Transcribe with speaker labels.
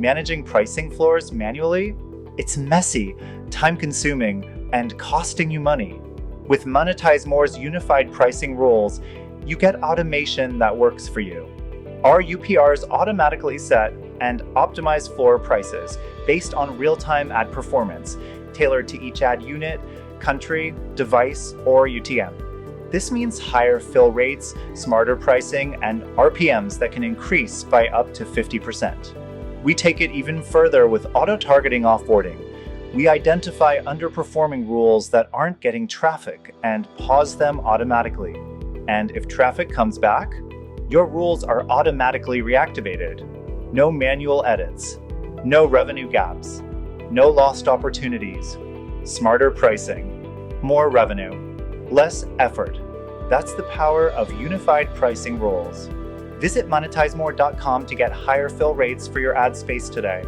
Speaker 1: Managing pricing floors manually? It's messy, time-consuming, and costing you money. With Monetize More's unified pricing rules, you get automation that works for you. Our UPRs automatically set and optimize floor prices based on real-time ad performance, tailored to each ad unit, country, device, or UTM. This means higher fill rates, smarter pricing, and RPMs that can increase by up to 50%. We take it even further with auto-targeting offboarding. We identify underperforming rules that aren't getting traffic and pause them automatically. And if traffic comes back, your rules are automatically reactivated. No manual edits, no revenue gaps, no lost opportunities, smarter pricing, more revenue, less effort. That's the power of unified pricing rules. Visit monetizemore.com to get higher fill rates for your ad space today.